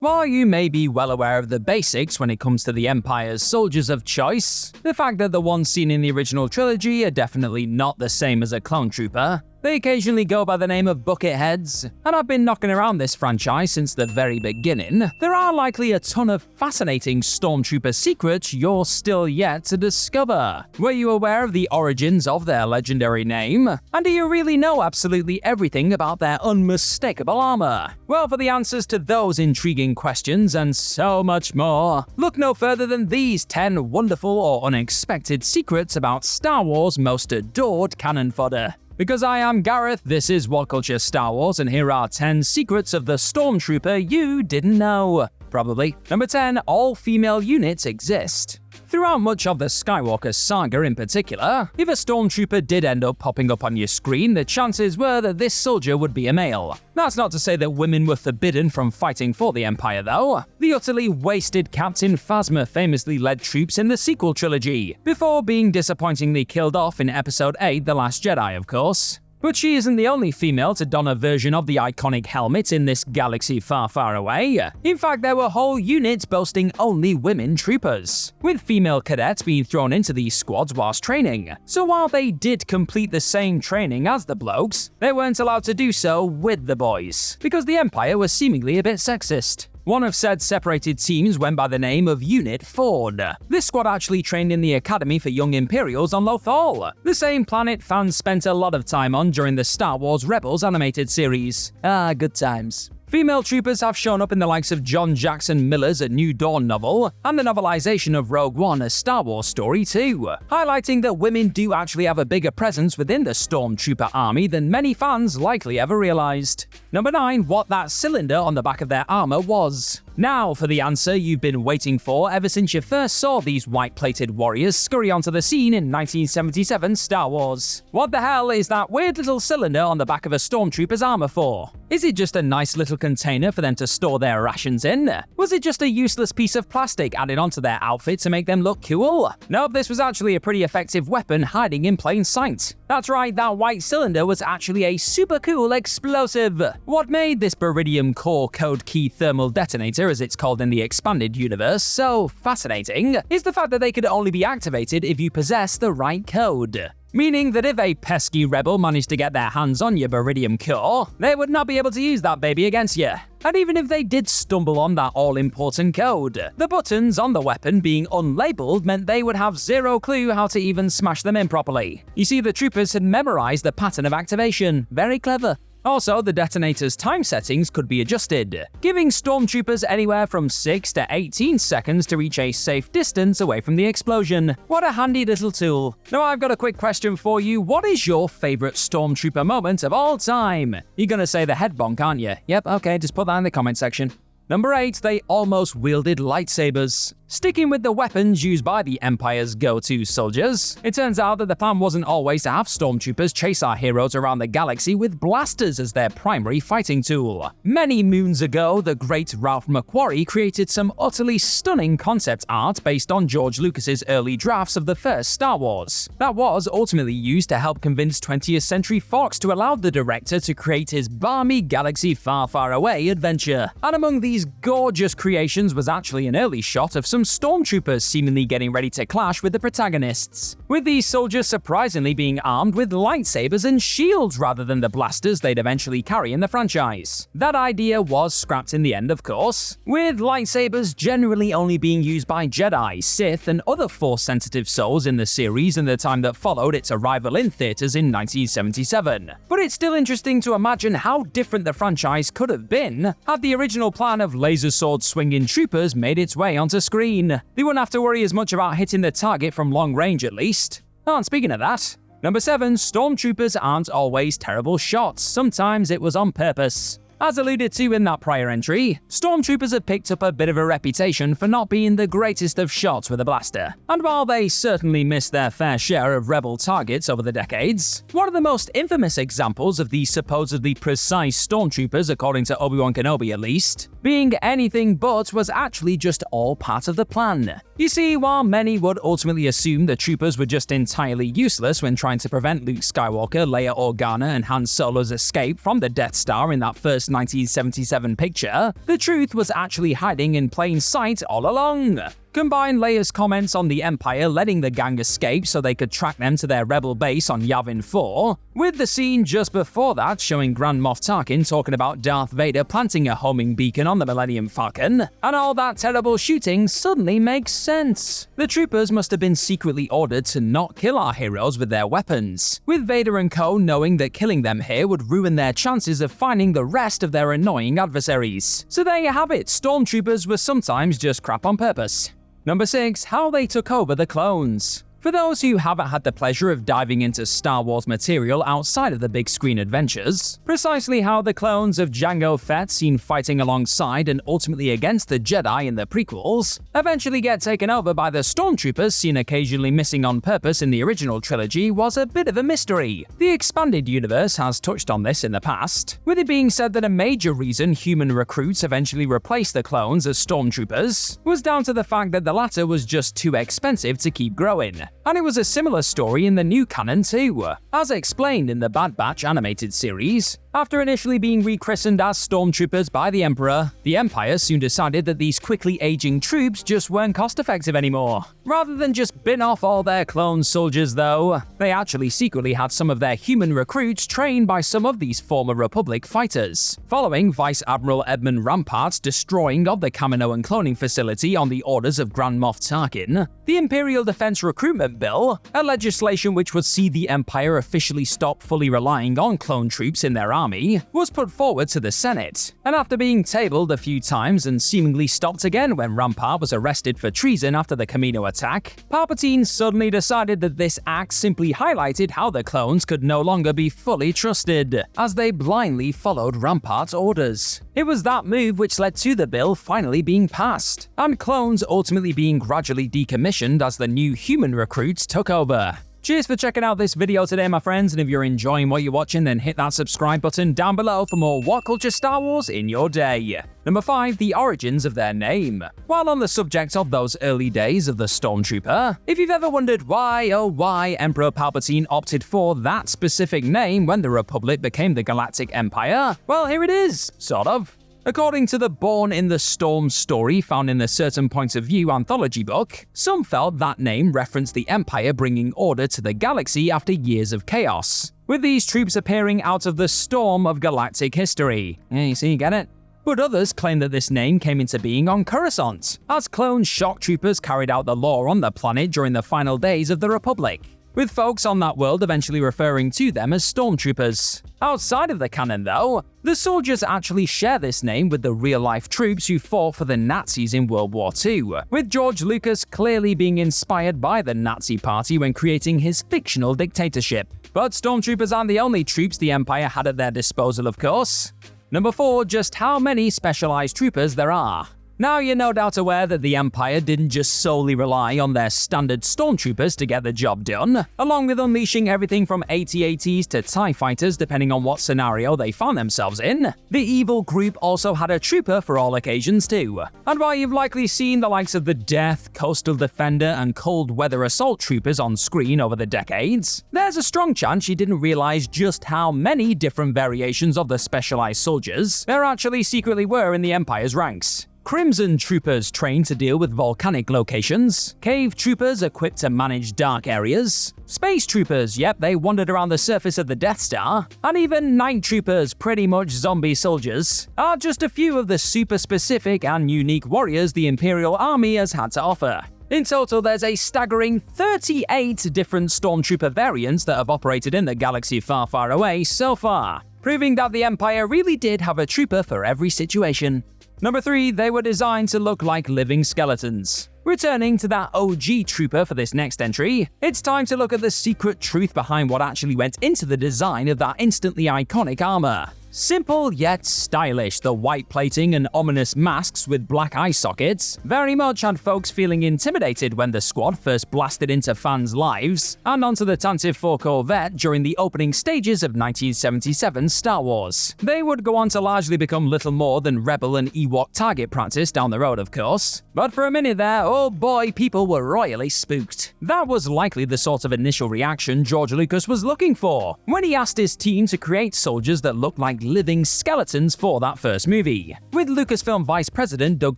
While you may be well aware of the basics when it comes to the Empire's soldiers of choice, the fact that the ones seen in the original trilogy are definitely not the same as a clone trooper. They occasionally go by the name of Bucketheads, and I've been knocking around this franchise since the very beginning. There are likely a ton of fascinating Stormtrooper secrets you're still yet to discover. Were you aware of the origins of their legendary name? And do you really know absolutely everything about their unmistakable armor? Well, for the answers to those intriguing questions and so much more, look no further than these 10 wonderful or unexpected secrets about Star Wars' most adored canon fodder. Because I am Gareth, this is What Culture Star Wars, and here are 10 secrets of the Stormtrooper you didn't know. Probably. Number 10, all female units exist. Throughout much of the Skywalker saga in particular, if a Stormtrooper did end up popping up on your screen, the chances were that this soldier would be a male. That's not to say that women were forbidden from fighting for the Empire though. The utterly wasted Captain Phasma famously led troops in the sequel trilogy, before being disappointingly killed off in Episode 8 The Last Jedi, of course. But she isn't the only female to don a version of the iconic helmet in this galaxy far, far away. In fact, there were whole units boasting only women troopers, with female cadets being thrown into these squads whilst training. So while they did complete the same training as the blokes, they weren't allowed to do so with the boys, because the Empire was seemingly a bit sexist. One of said separated teams went by the name of Unit Ford. This squad actually trained in the Academy for Young Imperials on Lothal, the same planet fans spent a lot of time on during the Star Wars Rebels animated series. Ah, good times. Female troopers have shown up in the likes of John Jackson Miller's A New Dawn novel, and the novelization of Rogue One, a Star Wars story too, highlighting that women do actually have a bigger presence within the Stormtrooper army than many fans likely ever realized. Number 9, what that cylinder on the back of their armor was. Now for the answer you've been waiting for ever since you first saw these white-plated warriors scurry onto the scene in 1977 Star Wars. What the hell is that weird little cylinder on the back of a Stormtrooper's armor for? Is it just a nice little container for them to store their rations in? Was it just a useless piece of plastic added onto their outfit to make them look cool? Nope, this was actually a pretty effective weapon hiding in plain sight. That's right, that white cylinder was actually a super cool explosive. What made this Beridium Core Code Key Thermal Detonator, as it's called in the expanded universe, so fascinating is the fact that they could only be activated if you possess the right code. Meaning that if a pesky rebel managed to get their hands on your Beridium Core, they would not be able to use that baby against you. And even if they did stumble on that all-important code, the buttons on the weapon being unlabeled meant they would have zero clue how to even smash them in properly. You see, the troopers had memorized the pattern of activation. Very clever. Also, the detonator's time settings could be adjusted, giving Stormtroopers anywhere from 6 to 18 seconds to reach a safe distance away from the explosion. What a handy little tool. Now I've got a quick question for you. What is your favorite Stormtrooper moment of all time? You're gonna say the head bonk, aren't you? Yep, okay, just put that in the comment section. Number 8, they almost wielded lightsabers. Sticking with the weapons used by the Empire's go-to soldiers, it turns out that the plan wasn't always to have Stormtroopers chase our heroes around the galaxy with blasters as their primary fighting tool. Many moons ago, the great Ralph McQuarrie created some utterly stunning concept art based on George Lucas's early drafts of the first Star Wars. That was ultimately used to help convince 20th Century Fox to allow the director to create his balmy Galaxy Far, Far Away adventure. And among these gorgeous creations was actually an early shot of some Stormtroopers seemingly getting ready to clash with the protagonists, with these soldiers surprisingly being armed with lightsabers and shields rather than the blasters they'd eventually carry in the franchise. That idea was scrapped in the end, of course, with lightsabers generally only being used by Jedi, Sith, and other Force-sensitive souls in the series in the time that followed its arrival in theaters in 1977. But it's still interesting to imagine how different the franchise could have been had the original plan of laser sword swinging troopers made its way onto screen. They wouldn't have to worry as much about hitting the target from long range at least. Oh, and speaking of that, Number 7, Stormtroopers aren't always terrible shots, sometimes it was on purpose. As alluded to in that prior entry, Stormtroopers have picked up a bit of a reputation for not being the greatest of shots with a blaster. And while they certainly missed their fair share of rebel targets over the decades, one of the most infamous examples of these supposedly precise Stormtroopers, according to Obi-Wan Kenobi at least, being anything but was actually just all part of the plan. You see, while many would ultimately assume the troopers were just entirely useless when trying to prevent Luke Skywalker, Leia Organa, and Han Solo's escape from the Death Star in that first Lucas' 1977 picture, the truth was actually hiding in plain sight all along. Combine Leia's comments on the Empire letting the gang escape so they could track them to their rebel base on Yavin 4, with the scene just before that showing Grand Moff Tarkin talking about Darth Vader planting a homing beacon on the Millennium Falcon, and all that terrible shooting suddenly makes sense. The troopers must have been secretly ordered to not kill our heroes with their weapons, with Vader and co knowing that killing them here would ruin their chances of finding the rest of their annoying adversaries. So there you have it, stormtroopers were sometimes just crap on purpose. Number 6. How they took over the clones. For those who haven't had the pleasure of diving into Star Wars material outside of the big screen adventures, precisely how the clones of Jango Fett, seen fighting alongside and ultimately against the Jedi in the prequels, eventually get taken over by the Stormtroopers seen occasionally missing on purpose in the original trilogy was a bit of a mystery. The expanded universe has touched on this in the past, with it being said that a major reason human recruits eventually replaced the clones as Stormtroopers was down to the fact that the latter was just too expensive to keep growing. And it was a similar story in the new canon too. As explained in the Bad Batch animated series, after initially being rechristened as Stormtroopers by the Emperor, the Empire soon decided that these quickly aging troops just weren't cost-effective anymore. Rather than just bin off all their clone soldiers though, they actually secretly had some of their human recruits trained by some of these former Republic fighters. Following Vice Admiral Edmund Rampart's destroying of the Kaminoan cloning facility on the orders of Grand Moff Tarkin, the Imperial Defense Recruitment Bill, a legislation which would see the Empire officially stop fully relying on clone troops in their army, was put forward to the Senate, and after being tabled a few times and seemingly stopped again when Rampart was arrested for treason after the Kamino attack, Palpatine suddenly decided that this act simply highlighted how the clones could no longer be fully trusted, as they blindly followed Rampart's orders. It was that move which led to the bill finally being passed, and clones ultimately being gradually decommissioned as the new human recruits took over. Cheers for checking out this video today, my friends, and if you're enjoying what you're watching, then hit that subscribe button down below for more What Culture Star Wars in your day. Number 5. The origins of their name. While on the subject of those early days of the Stormtrooper, if you've ever wondered why, oh why, Emperor Palpatine opted for that specific name when the Republic became the Galactic Empire, well, here it is, sort of. According to the Born in the Storm story found in the Certain Points of View anthology book, some felt that name referenced the Empire bringing order to the galaxy after years of chaos, with these troops appearing out of the storm of galactic history. Yeah, you see, you get it? But others claim that this name came into being on Coruscant, as clone shock troopers carried out the law on the planet during the final days of the Republic, with folks on that world eventually referring to them as Stormtroopers. Outside of the canon though, the soldiers actually share this name with the real-life troops who fought for the Nazis in World War II, with George Lucas clearly being inspired by the Nazi Party when creating his fictional dictatorship. But Stormtroopers aren't the only troops the Empire had at their disposal, of course. Number 4. Just how many specialized troopers there are. Now, you're no doubt aware that the Empire didn't just solely rely on their standard stormtroopers to get the job done, along with unleashing everything from AT-ATs to TIE fighters depending on what scenario they found themselves in. The evil group also had a trooper for all occasions too. And while you've likely seen the likes of the Death, Coastal Defender, and Cold Weather Assault troopers on screen over the decades, there's a strong chance you didn't realize just how many different variations of the specialized soldiers there actually secretly were in the Empire's ranks. Crimson Troopers trained to deal with volcanic locations, Cave Troopers equipped to manage dark areas, Space Troopers, yep, they wandered around the surface of the Death Star, and even Night Troopers, pretty much zombie soldiers, are just a few of the super specific and unique warriors the Imperial Army has had to offer. In total, there's a staggering 38 different Stormtrooper variants that have operated in the galaxy far, far away so far, proving that the Empire really did have a trooper for every situation. Number 3, they were designed to look like living skeletons. Returning to that OG trooper for this next entry, it's time to look at the secret truth behind what actually went into the design of that instantly iconic armor. Simple yet stylish, the white plating and ominous masks with black eye sockets very much had folks feeling intimidated when the squad first blasted into fans' lives and onto the Tantive 4 Corvette during the opening stages of 1977 Star Wars. They would go on to largely become little more than Rebel and Ewok target practice down the road, of course. But for a minute there, oh boy, people were royally spooked. That was likely the sort of initial reaction George Lucas was looking for when he asked his team to create soldiers that looked like like living skeletons for that first movie, with Lucasfilm Vice President Doug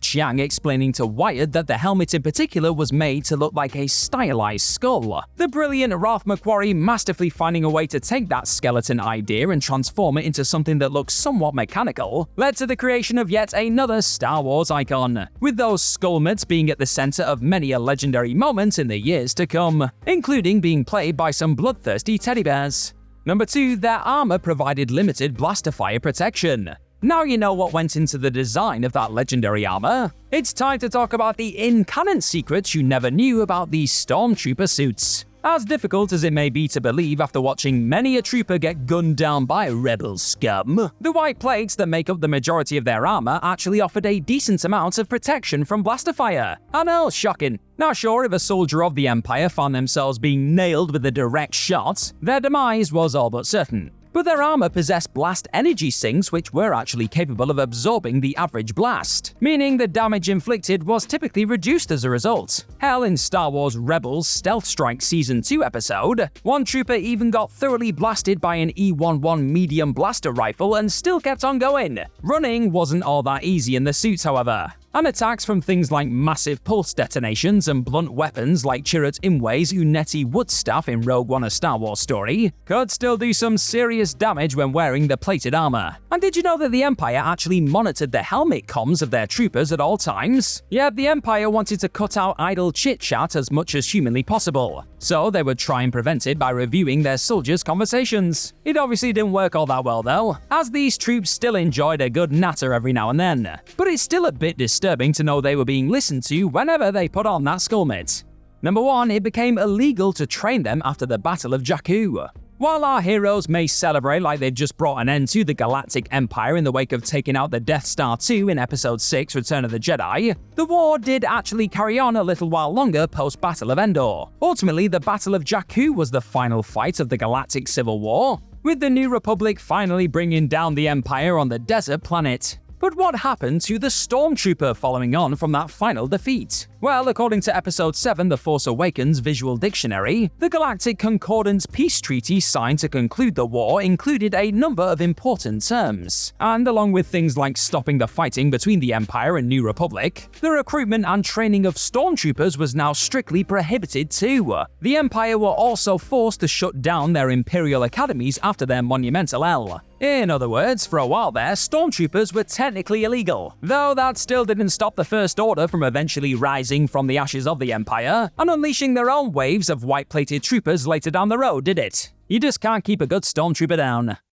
Chiang explaining to Wired that the helmet in particular was made to look like a stylized skull. The brilliant Ralph McQuarrie masterfully finding a way to take that skeleton idea and transform it into something that looks somewhat mechanical led to the creation of yet another Star Wars icon, with those skullmets being at the center of many a legendary moment in the years to come, including being played by some bloodthirsty teddy bears. Number 2, their armor provided limited blaster fire protection. Now you know what went into the design of that legendary armor. It's time to talk about the in-canon secrets you never knew about these Stormtrooper suits. As difficult as it may be to believe after watching many a trooper get gunned down by rebel scum, the white plates that make up the majority of their armor actually offered a decent amount of protection from blaster fire. I know, shocking. Not sure if a soldier of the Empire found themselves being nailed with a direct shot, their demise was all but certain. But their armor possessed blast energy sinks which were actually capable of absorbing the average blast, meaning the damage inflicted was typically reduced as a result. Hell, in Star Wars Rebels Stealth Strike Season 2 episode, one trooper even got thoroughly blasted by an E-11 medium blaster rifle and still kept on going. Running wasn't all that easy in the suits, however, and attacks from things like massive pulse detonations and blunt weapons like Chirrut Imwe's Uneti Woodstaff in Rogue One: A Star Wars Story could still do some serious damage when wearing the plated armor. And did you know that the Empire actually monitored the helmet comms of their troopers at all times? Yeah, the Empire wanted to cut out idle chit-chat as much as humanly possible, so they would try and prevent it by reviewing their soldiers' conversations. It obviously didn't work all that well though, as these troops still enjoyed a good natter every now and then. But it's still a bit disturbing to know they were being listened to whenever they put on that skullmet. Number 1, it became illegal to train them after the Battle of Jakku. While our heroes may celebrate like they've just brought an end to the Galactic Empire in the wake of taking out the Death Star 2 in Episode 6 Return of the Jedi, the war did actually carry on a little while longer post-Battle of Endor. Ultimately, the Battle of Jakku was the final fight of the Galactic Civil War, with the New Republic finally bringing down the Empire on the desert planet. But what happened to the Stormtrooper following on from that final defeat? Well, according to Episode 7 The Force Awakens Visual Dictionary, the Galactic Concordance Peace Treaty signed to conclude the war included a number of important terms. And along with things like stopping the fighting between the Empire and New Republic, the recruitment and training of Stormtroopers was now strictly prohibited too. The Empire were also forced to shut down their Imperial academies after their monumental L. In other words, for a while there, Stormtroopers were technically illegal, though that still didn't stop the First Order from eventually rising from the ashes of the Empire and unleashing their own waves of white-plated troopers later down the road, did it? You just can't keep a good Stormtrooper down.